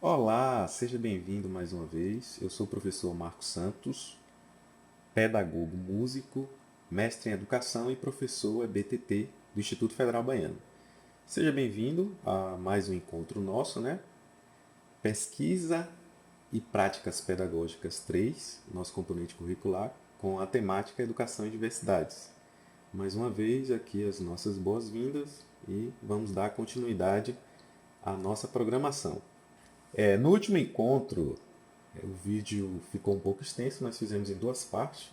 Olá, seja bem-vindo mais uma vez. Eu sou o professor Marcos Santos, pedagogo músico, mestre em educação e professor EBTT do Instituto Federal Baiano. Seja bem-vindo a mais um encontro nosso, né? Pesquisa e Práticas Pedagógicas 3, nosso componente curricular, com a temática Educação e Diversidades. Mais uma vez, aqui as nossas boas-vindas e vamos dar continuidade à nossa programação. No último encontro, o vídeo ficou um pouco extenso, nós fizemos em duas partes.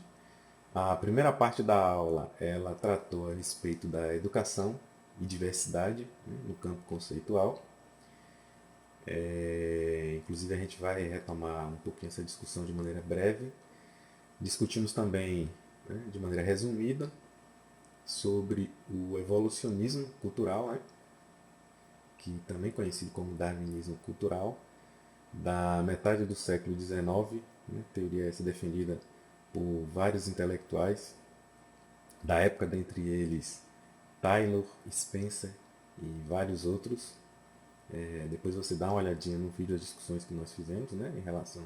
A primeira parte da aula, ela tratou a respeito da educação e diversidade, né, no campo conceitual. Inclusive a gente vai retomar um pouquinho essa discussão de maneira breve. Discutimos também, né, de maneira resumida, sobre o evolucionismo cultural, né, que também é conhecido como darwinismo cultural, da metade do século XIX, né, teoria essa defendida por vários intelectuais da época, dentre eles Taylor, Spencer e vários outros. Depois você dá uma olhadinha no vídeo das discussões que nós fizemos, né, em relação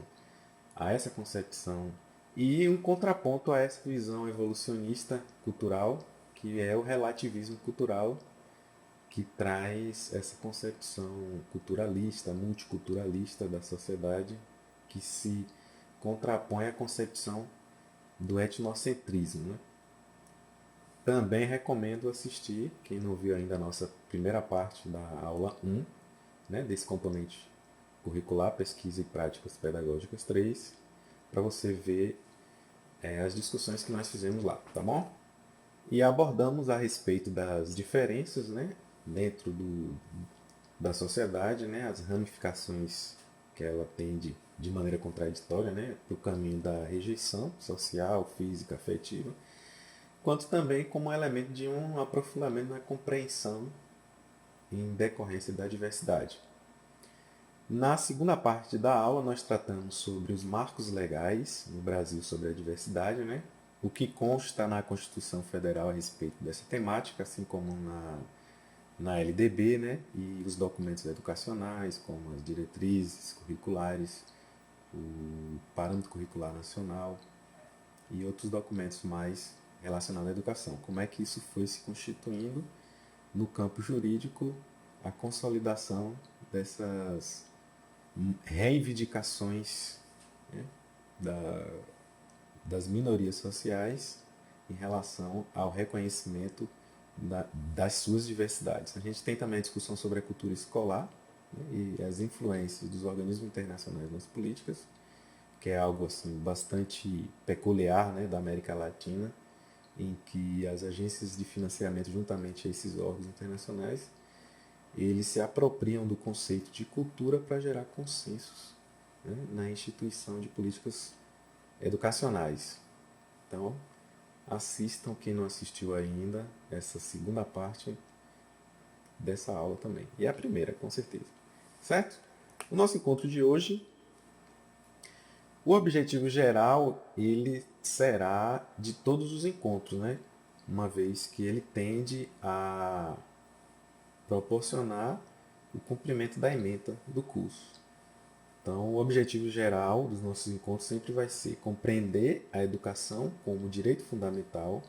a essa concepção e um contraponto a essa visão evolucionista cultural, que é o relativismo cultural, que traz essa concepção culturalista, multiculturalista da sociedade, que se contrapõe à concepção do etnocentrismo, né? Também recomendo assistir, quem não viu ainda a nossa primeira parte da aula 1, né, desse componente curricular, Pesquisa e Práticas Pedagógicas 3, para você ver as discussões que nós fizemos lá, tá bom? E abordamos a respeito das diferenças, né, dentro da sociedade, né, as ramificações que ela tende de maneira contraditória, né, para o caminho da rejeição social, física, afetiva, quanto também como elemento de um aprofundamento na compreensão em decorrência da diversidade. Na segunda parte da aula, nós tratamos sobre os marcos legais no Brasil sobre a diversidade, né? O que consta na Constituição Federal a respeito dessa temática, assim como na LDB, né? E os documentos educacionais, como as diretrizes curriculares, o Parâmetro Curricular Nacional e outros documentos mais relacionados à educação. Como é que isso foi se constituindo no campo jurídico, a consolidação dessas reivindicações, né, da, das minorias sociais em relação ao reconhecimento das suas diversidades. A gente tem também a discussão sobre a cultura escolar, né, e as influências dos organismos internacionais nas políticas, que é algo assim bastante peculiar, né, da América Latina, em que as agências de financiamento, juntamente a esses órgãos internacionais, eles se apropriam do conceito de cultura para gerar consensos, né, na instituição de políticas educacionais. Então, assistam, quem não assistiu ainda, essa segunda parte dessa aula também. E a primeira, com certeza. Certo? O nosso encontro de hoje, o objetivo geral, ele será de todos os encontros, né? Uma vez que ele tende a proporcionar o cumprimento da ementa do curso. Então, o objetivo geral dos nossos encontros sempre vai ser compreender a educação como direito fundamental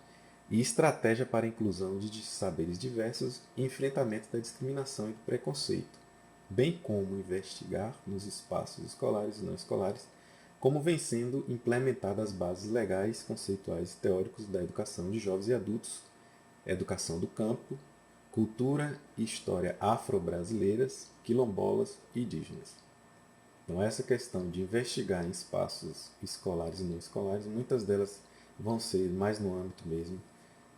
e estratégia para a inclusão de saberes diversos e enfrentamento da discriminação e do preconceito, bem como investigar nos espaços escolares e não escolares como vêm sendo implementadas as bases legais, conceituais e teóricos da educação de jovens e adultos, educação do campo, cultura e história afro-brasileiras, quilombolas e indígenas. Então, essa questão de investigar em espaços escolares e não escolares, muitas delas vão ser mais no âmbito mesmo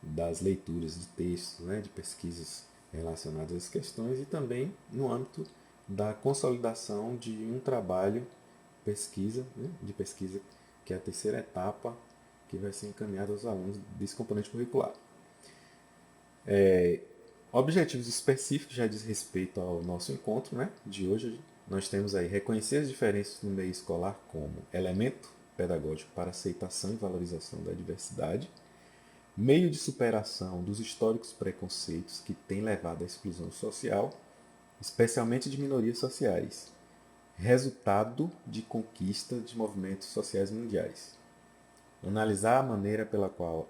das leituras de textos, né, de pesquisas relacionadas às questões e também no âmbito da consolidação de um trabalho pesquisa, né, de pesquisa, que é a terceira etapa que vai ser encaminhada aos alunos desse componente curricular. Objetivos específicos já diz respeito ao nosso encontro, né, de hoje. Nós temos aí reconhecer as diferenças no meio escolar como elemento pedagógico para aceitação e valorização da diversidade, meio de superação dos históricos preconceitos que têm levado à exclusão social, especialmente de minorias sociais, resultado de conquista de movimentos sociais mundiais. Analisar a maneira pela qual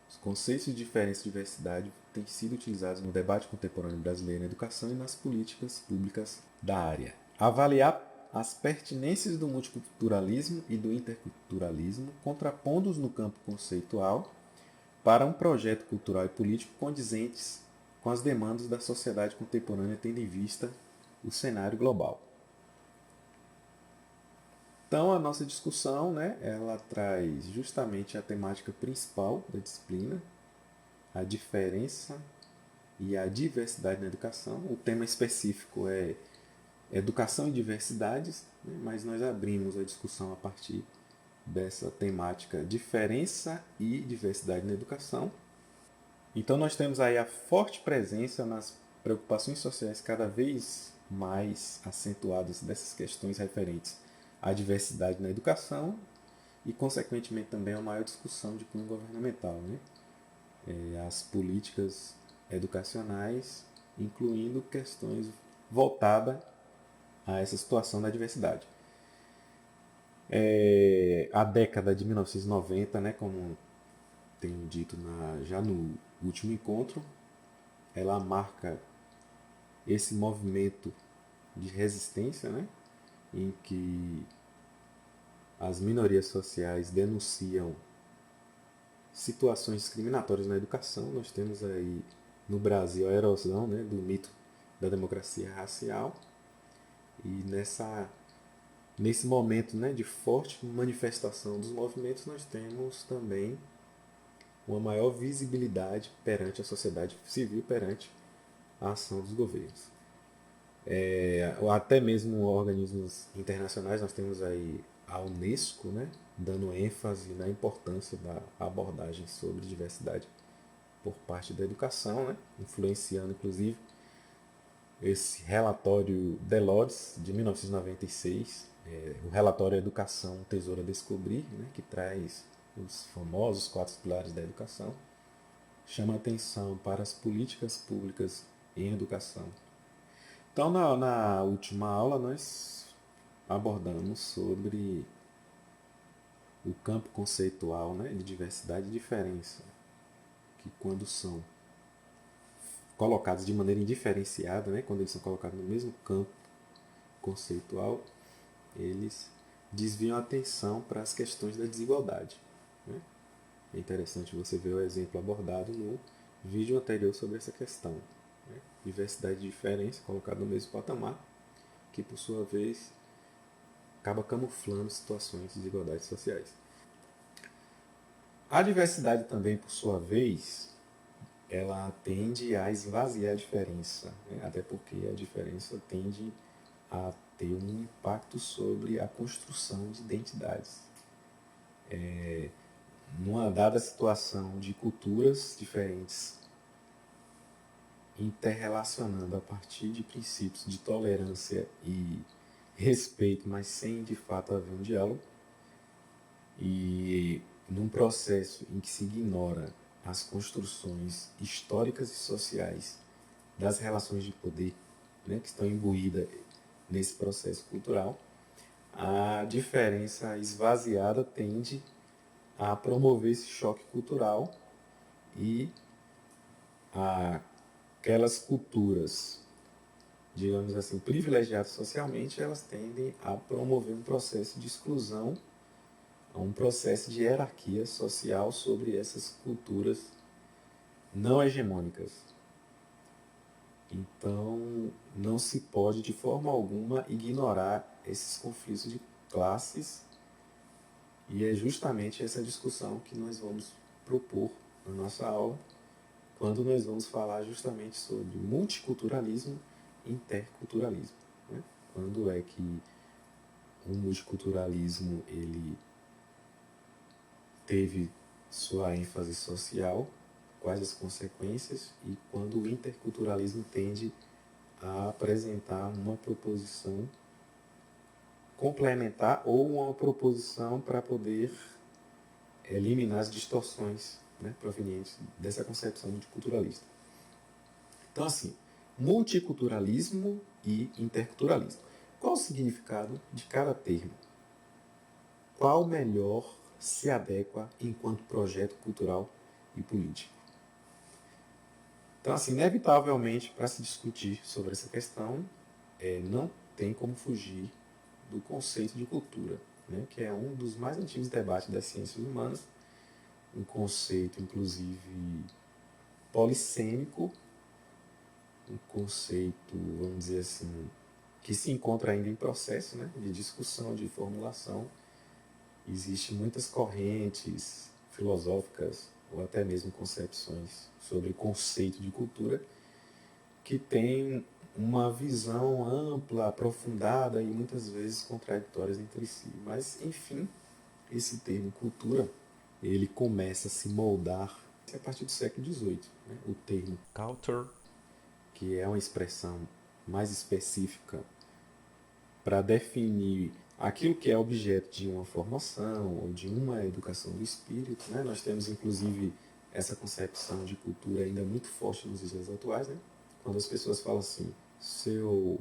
os conceitos de diferença e diversidade têm sido utilizados no debate contemporâneo brasileiro na educação e nas políticas públicas da área. Avaliar as pertinências do multiculturalismo e do interculturalismo, contrapondo-os no campo conceitual para um projeto cultural e político condizentes com as demandas da sociedade contemporânea, tendo em vista o cenário global. Então, a nossa discussão, ela traz justamente a temática principal da disciplina, a diferença e a diversidade na educação. O tema específico é educação e diversidades, mas nós abrimos a discussão a partir dessa temática diferença e diversidade na educação. Então, nós temos aí a forte presença nas preocupações sociais cada vez mais acentuadas dessas questões referentes à diversidade na educação e, consequentemente, também a maior discussão de cunho governamental, as políticas educacionais, incluindo questões voltadas a essa situação da diversidade. A década de 1990, como tenho dito já no último encontro, ela marca esse movimento de resistência, em que as minorias sociais denunciam situações discriminatórias na educação. Nós temos aí no Brasil a erosão do mito da democracia racial, e nesse momento de forte manifestação dos movimentos, nós temos também uma maior visibilidade perante a sociedade civil, perante a ação dos governos. Até mesmo organismos internacionais, nós temos aí a Unesco, dando ênfase na importância da abordagem sobre diversidade por parte da educação, influenciando inclusive esse relatório Delors de 1996, o relatório Educação, um Tesouro a Descobrir, que traz os famosos 4 pilares da educação, chama atenção para as políticas públicas em educação. Então, na última aula, nós abordamos sobre o campo conceitual de diversidade e diferença, que quando são colocados de maneira indiferenciada, quando eles são colocados no mesmo campo conceitual, eles desviam a atenção para as questões da desigualdade. É interessante você ver o exemplo abordado no vídeo anterior sobre essa questão. Diversidade e diferença colocado no mesmo patamar, que por sua vez acaba camuflando situações de desigualdades sociais. A diversidade também, por sua vez, ela tende a esvaziar a diferença, até porque a diferença tende a ter um impacto sobre a construção de identidades. Numa dada situação de culturas diferentes interrelacionando a partir de princípios de tolerância e respeito, mas sem de fato haver um diálogo, e num processo em que se ignora as construções históricas e sociais das relações de poder, que estão imbuídas nesse processo cultural, a diferença esvaziada tende a promover esse choque cultural, e aquelas culturas, digamos assim, privilegiadas socialmente, elas tendem a promover um processo de exclusão, um processo de hierarquia social sobre essas culturas não hegemônicas. Então, não se pode de forma alguma ignorar esses conflitos de classes, e é justamente essa discussão que nós vamos propor na nossa aula, quando nós vamos falar justamente sobre multiculturalismo e interculturalismo. Quando é que o multiculturalismo ele teve sua ênfase social, quais as consequências, e quando o interculturalismo tende a apresentar uma proposição complementar ou uma proposição para poder eliminar as distorções provenientes dessa concepção multiculturalista. Então, assim, multiculturalismo e interculturalismo. qual o significado de cada termo? Qual melhor se adequa enquanto projeto cultural e político? Então, assim, inevitavelmente, para se discutir sobre essa questão, não tem como fugir do conceito de cultura, né, que é um dos mais antigos debates das ciências humanas, um conceito, inclusive, polissêmico, um conceito, vamos dizer assim, que se encontra ainda em processo, né, de discussão, de formulação. Existem muitas correntes filosóficas ou até mesmo concepções sobre o conceito de cultura que têm uma visão ampla, aprofundada e muitas vezes contraditórias entre si. Mas, enfim, esse termo cultura, ele começa a se moldar a partir do século XVIII. Né? O termo culture, que é uma expressão mais específica para definir aquilo que é objeto de uma formação ou de uma educação do espírito. Né? Nós temos, inclusive, essa concepção de cultura ainda muito forte nos dias atuais. Né? Quando as pessoas falam assim, seu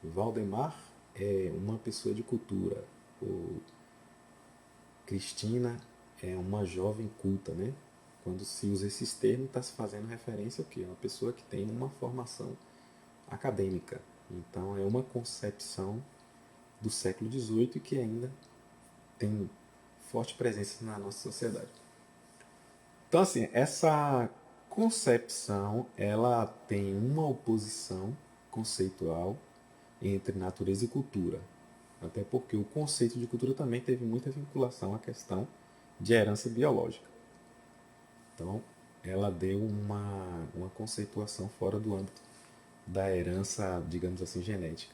Valdemar é uma pessoa de cultura, ou Cristina é uma jovem culta, né? Quando se usa esses termos, está se fazendo referência ao quê? Uma pessoa que tem uma formação acadêmica. Então, é uma concepção do século XVIII que ainda tem forte presença na nossa sociedade. Então, assim, essa concepção, ela tem uma oposição conceitual entre natureza e cultura. Até porque o conceito de cultura também teve muita vinculação à questão de herança biológica. Então, ela deu uma conceituação fora do âmbito da herança, digamos assim, genética.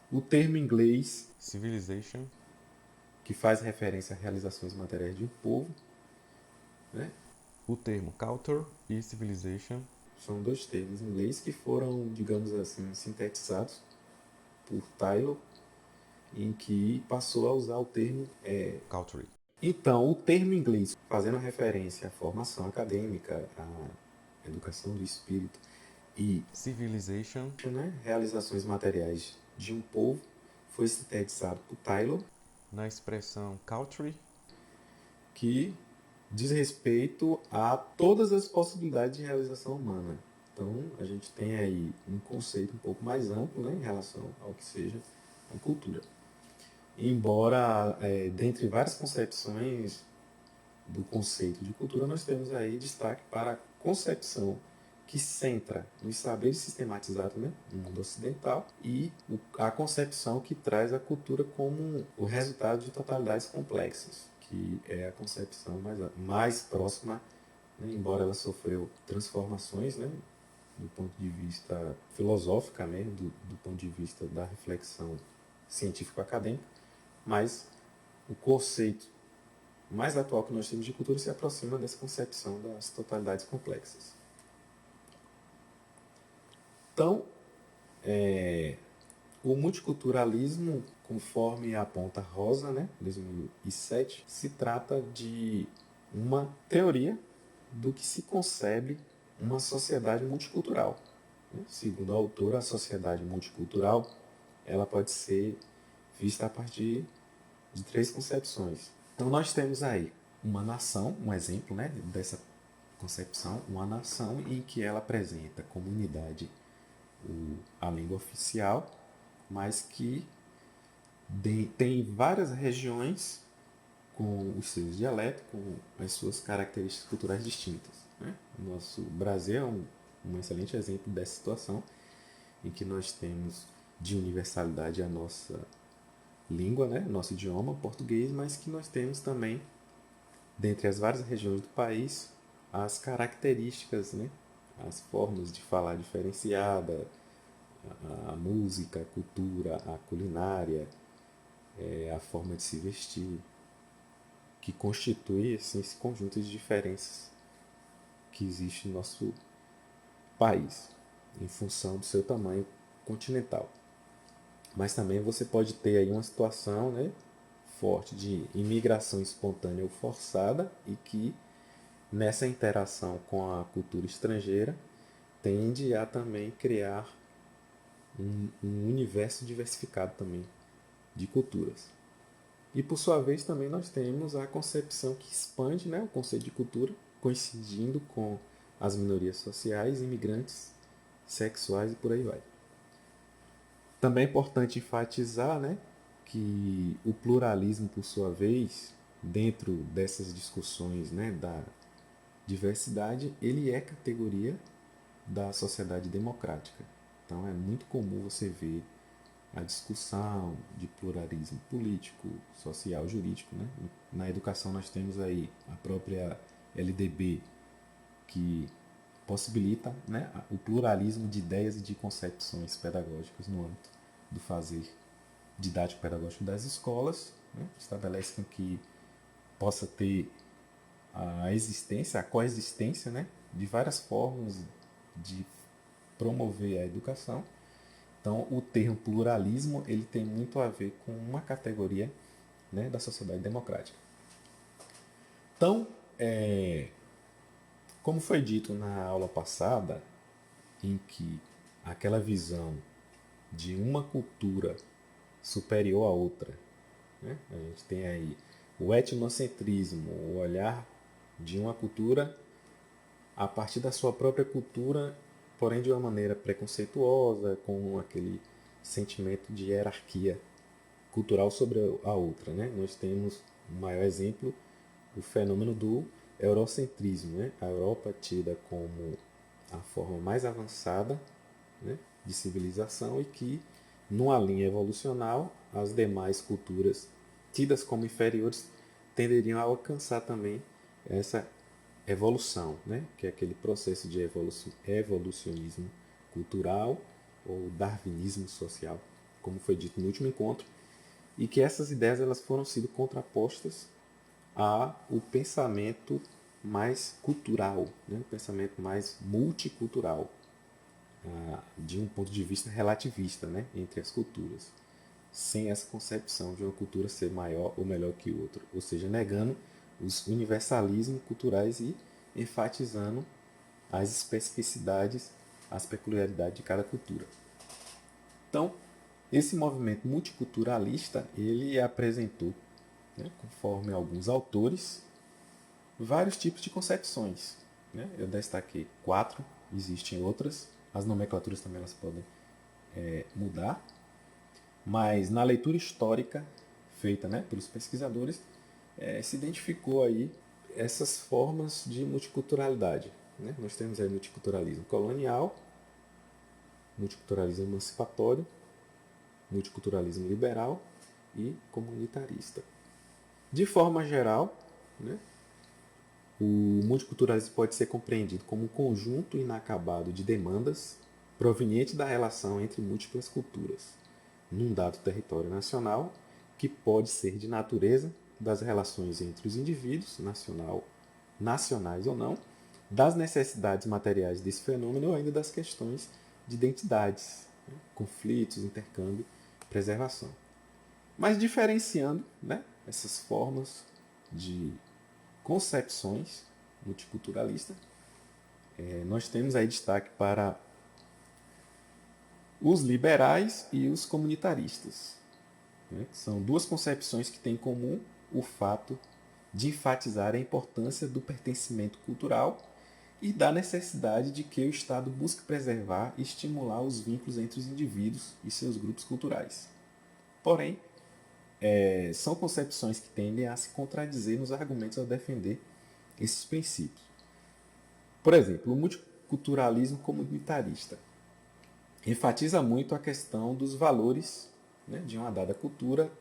O termo inglês civilization, que faz referência a realizações materiais de um povo, né? O termo culture e civilization são dois termos em inglês que foram, digamos assim, sintetizados por Taylor, em que passou a usar o termo culture. Então, o termo inglês, fazendo referência à formação acadêmica, à educação do espírito e civilization, né, realizações materiais de um povo, foi sintetizado por Taylor na expressão culture, que diz respeito a todas as possibilidades de realização humana. Então, a gente tem aí um conceito um pouco mais amplo, né, em relação ao que seja a cultura. Embora, dentre várias concepções do conceito de cultura, nós temos aí destaque para a concepção que centra nos saberes sistematizados, né, no mundo ocidental, e a concepção que traz a cultura como o resultado de totalidades complexas, que é a concepção mais próxima, né, embora ela sofreu transformações, né, do ponto de vista filosófico mesmo, do ponto de vista da reflexão científico-acadêmica, mas o conceito mais atual que nós temos de cultura se aproxima dessa concepção das totalidades complexas. Então, o multiculturalismo, conforme aponta Rosa, né, 2007, se trata de uma teoria do que se concebe uma sociedade multicultural. Segundo a autora, a sociedade multicultural ela pode ser vista a partir de três concepções. Então nós temos aí uma nação, um exemplo, né, dessa concepção, uma nação em que ela apresenta como unidade a língua oficial, mas que tem várias regiões com os seus dialetos, com as suas características culturais distintas. Né? O nosso Brasil é um excelente exemplo dessa situação, em que nós temos de universalidade a nossa língua, né? Nosso idioma, português, mas que nós temos também, dentre as várias regiões do país, as características, né? As formas de falar diferenciada, a música, a cultura, a culinária, a forma de se vestir, que constitui assim, esse conjunto de diferenças que existe no nosso país, em função do seu tamanho continental. Mas também você pode ter aí uma situação, né, forte de imigração espontânea ou forçada e que nessa interação com a cultura estrangeira tende a também criar um universo diversificado também de culturas. E por sua vez também nós temos a concepção que expande, né, o conceito de cultura, coincidindo com as minorias sociais, imigrantes, sexuais e por aí vai. Também é importante enfatizar, né, que o pluralismo, por sua vez, dentro dessas discussões, né, da diversidade, ele é categoria da sociedade democrática. Então é muito comum você ver a discussão de pluralismo político, social, jurídico. Né? Na educação nós temos aí a própria LDB, que possibilita, né, o pluralismo de ideias e de concepções pedagógicas no âmbito do fazer didático-pedagógico das escolas, né? Estabelece com que possa ter a existência, a coexistência, né, de várias formas de promover a educação. Então, o termo pluralismo ele tem muito a ver com uma categoria, né, da sociedade democrática. Então, como foi dito na aula passada, em que aquela visão de uma cultura superior à outra, né? A gente tem aí o etnocentrismo, o olhar de uma cultura a partir da sua própria cultura, porém de uma maneira preconceituosa, com aquele sentimento de hierarquia cultural sobre a outra. Né? Nós temos o maior exemplo, o fenômeno do eurocentrismo. Né? A Europa é tida como a forma mais avançada, né, de civilização e que, numa linha evolucional, as demais culturas tidas como inferiores tenderiam a alcançar também essa evolução, né, que é aquele processo de evolucionismo cultural ou darwinismo social, como foi dito no último encontro, e que essas ideias elas foram sendo contrapostas ao pensamento mais cultural, né, o pensamento mais multicultural, de um ponto de vista relativista, né, entre as culturas, sem essa concepção de uma cultura ser maior ou melhor que outra, ou seja, negando os universalismos culturais e enfatizando as especificidades, as peculiaridades de cada cultura. Então, esse movimento multiculturalista, ele apresentou, né, conforme alguns autores, vários tipos de concepções. Né? Eu destaquei 4, existem outras, as nomenclaturas também elas podem mudar, mas na leitura histórica feita, né, pelos pesquisadores, se identificou aí essas formas de multiculturalidade. Né? Nós temos aí multiculturalismo colonial, multiculturalismo emancipatório, multiculturalismo liberal e comunitarista. De forma geral, né, o multiculturalismo pode ser compreendido como um conjunto inacabado de demandas provenientes da relação entre múltiplas culturas, num dado território nacional, que pode ser de natureza das relações entre os indivíduos, nacionais ou não, das necessidades materiais desse fenômeno ou ainda das questões de identidades, né, conflitos, intercâmbio, preservação. Mas diferenciando, né, essas formas de concepções multiculturalistas, nós temos aí destaque para os liberais e os comunitaristas, né, que são duas concepções que têm em comum o fato de enfatizar a importância do pertencimento cultural e da necessidade de que o Estado busque preservar e estimular os vínculos entre os indivíduos e seus grupos culturais. Porém, são concepções que tendem a se contradizer nos argumentos ao defender esses princípios. Por exemplo, o multiculturalismo comunitarista enfatiza muito a questão dos valores, né, de uma dada cultura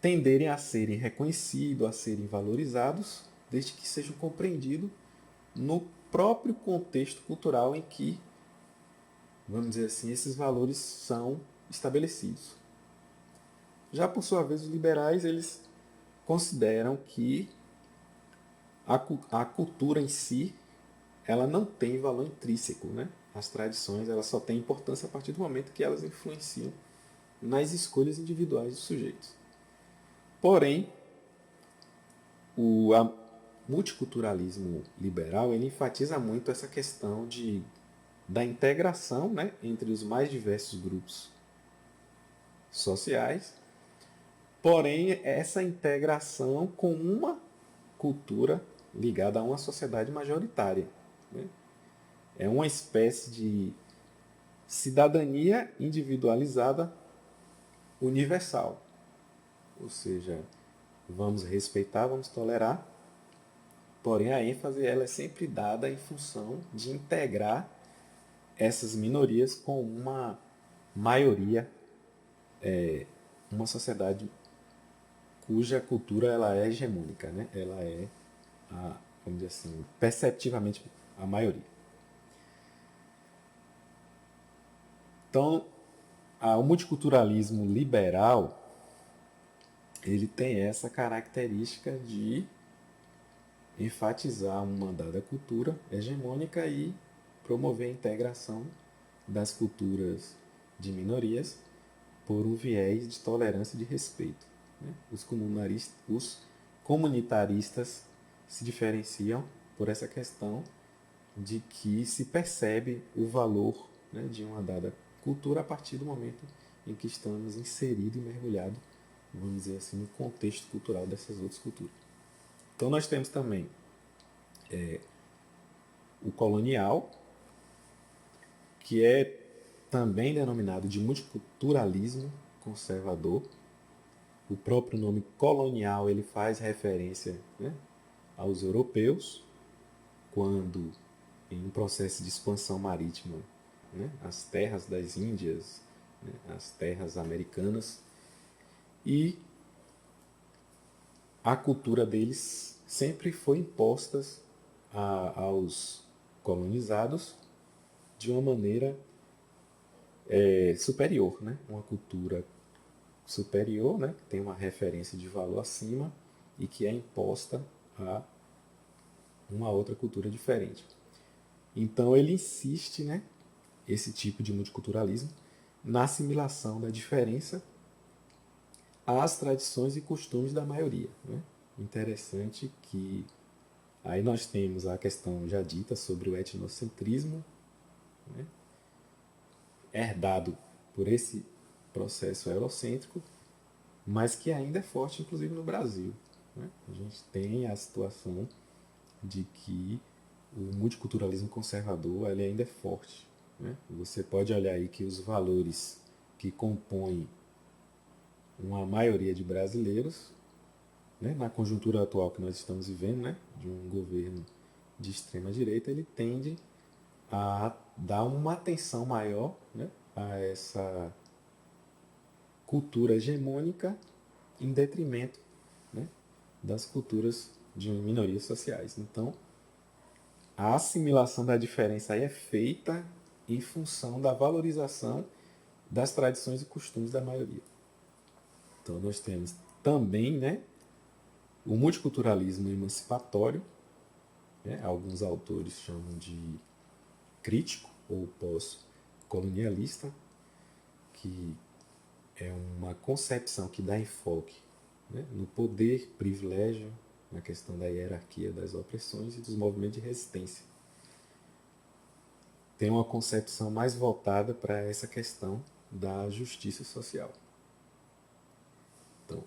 tenderem a serem reconhecidos, a serem valorizados, desde que sejam compreendidos no próprio contexto cultural em que, vamos dizer assim, esses valores são estabelecidos. Já por sua vez, os liberais eles consideram que a cultura em si ela não tem valor intrínseco, né? As tradições elas só têm importância a partir do momento que elas influenciam nas escolhas individuais dos sujeitos. Porém, multiculturalismo liberal ele enfatiza muito essa questão de da integração, né, entre os mais diversos grupos sociais, porém essa integração com uma cultura ligada a uma sociedade majoritária, né? É uma espécie de cidadania individualizada universal, ou seja, vamos respeitar, vamos tolerar, porém a ênfase ela é sempre dada em função de integrar essas minorias com uma maioria, uma sociedade cuja cultura ela é hegemônica, né? Ela é, vamos dizer assim, perceptivamente a maioria. Então, o multiculturalismo liberal ele tem essa característica de enfatizar uma dada cultura hegemônica e promover a integração das culturas de minorias por um viés de tolerância e de respeito, né? Os comunitaristas se diferenciam por essa questão de que se percebe o valor, né, de uma dada cultura a partir do momento em que estamos inseridos e mergulhados, vamos dizer assim, no contexto cultural dessas outras culturas. Então nós temos também o colonial, que é também denominado de multiculturalismo conservador. O próprio nome colonial ele faz referência, né, aos europeus, quando em um processo de expansão marítima, né, as terras das Índias, né, as terras americanas, e a cultura deles sempre foi imposta aos colonizados de uma maneira superior, né? Uma cultura superior, né? Que tem uma referência de valor acima e que é imposta a uma outra cultura diferente. Então ele insiste, né, esse tipo de multiculturalismo, na assimilação da diferença às tradições e costumes da maioria, né? Interessante que aí nós temos a questão já dita sobre o etnocentrismo, né, herdado por esse processo eurocêntrico, mas que ainda é forte, inclusive no Brasil, né? A gente tem a situação de que o multiculturalismo conservador ele ainda é forte, né? Você pode olhar aí que os valores que compõem uma maioria de brasileiros, né, na conjuntura atual que nós estamos vivendo, né, de um governo de extrema direita, ele tende a dar uma atenção maior, né, a essa cultura hegemônica em detrimento, né, das culturas de minorias sociais. Então, a assimilação da diferença aí é feita em função da valorização das tradições e costumes da maioria. Então, nós temos também, né, o multiculturalismo emancipatório, né, alguns autores chamam de crítico ou pós-colonialista, que é uma concepção que dá enfoque, né, no poder, privilégio, na questão da hierarquia das opressões e dos movimentos de resistência. Tem uma concepção mais voltada para essa questão da justiça social. Então,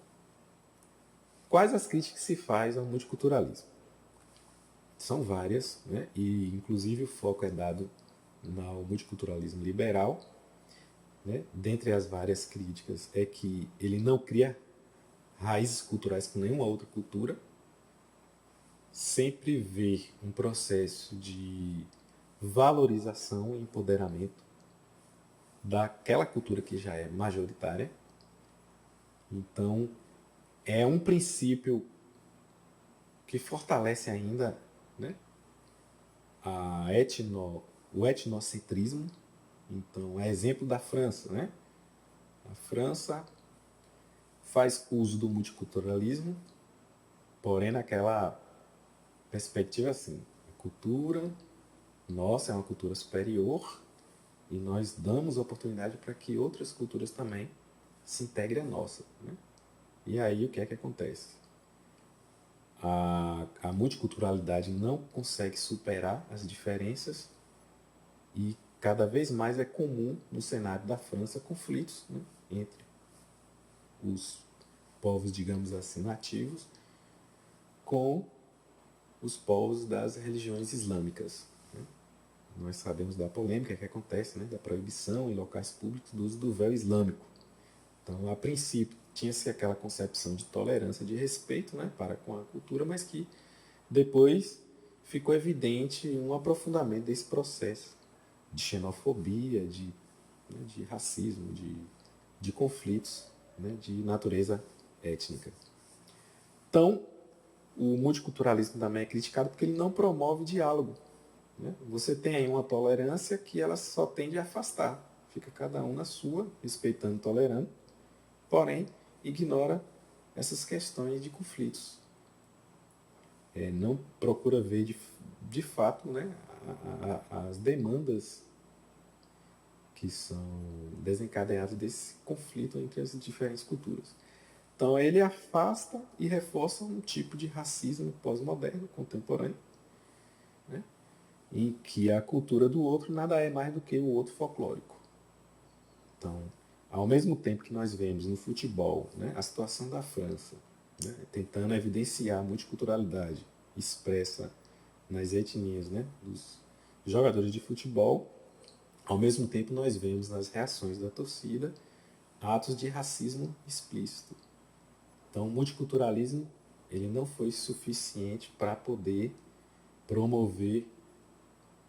quais as críticas que se faz ao multiculturalismo? São várias, né, e inclusive o foco é dado no multiculturalismo liberal, né? Dentre as várias críticas é que ele não cria raízes culturais com nenhuma outra cultura, sempre vê um processo de valorização e empoderamento daquela cultura que já é majoritária. Então, é um princípio que fortalece ainda, né, o etnocentrismo. Então, é exemplo da França, né? A França faz uso do multiculturalismo, porém naquela perspectiva assim, a cultura nossa é uma cultura superior e nós damos oportunidade para que outras culturas também se integrem à nossa, né? E aí o que é que acontece? A multiculturalidade não consegue superar as diferenças e cada vez mais é comum no cenário da França conflitos, né, entre os povos, digamos assim, nativos com os povos das religiões islâmicas. Né? Nós sabemos da polêmica que acontece, né, da proibição em locais públicos do uso do véu islâmico. Então, a princípio, tinha-se aquela concepção de tolerância, de respeito, né, para com a cultura, mas que depois ficou evidente um aprofundamento desse processo de xenofobia, de racismo, de conflitos, né, de natureza étnica. Então, o multiculturalismo também é criticado porque ele não promove diálogo. Né? Você tem aí uma tolerância que ela só tende a afastar. Fica cada um na sua, respeitando e tolerando, porém ignora essas questões de conflitos. Não procura ver de fato, né, as demandas que são desencadeadas desse conflito entre as diferentes culturas. Então ele afasta e reforça um tipo de racismo pós-moderno, contemporâneo, né, em que a cultura do outro nada é mais do que o outro folclórico. Então, ao mesmo tempo que nós vemos no futebol, né, a situação da França, né, tentando evidenciar a multiculturalidade expressa nas etnias, né, dos jogadores de futebol, ao mesmo tempo nós vemos nas reações da torcida atos de racismo explícito. Então, o multiculturalismo ele não foi suficiente para poder promover,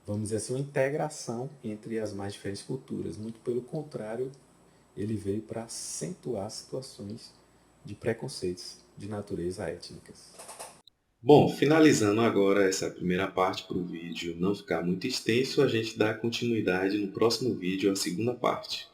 vamos dizer assim, uma integração entre as mais diferentes culturas. Muito pelo contrário, ele veio para acentuar situações de preconceitos de natureza étnicas. Bom, finalizando agora essa primeira parte para o vídeo não ficar muito extenso, a gente dá continuidade no próximo vídeo, a segunda parte.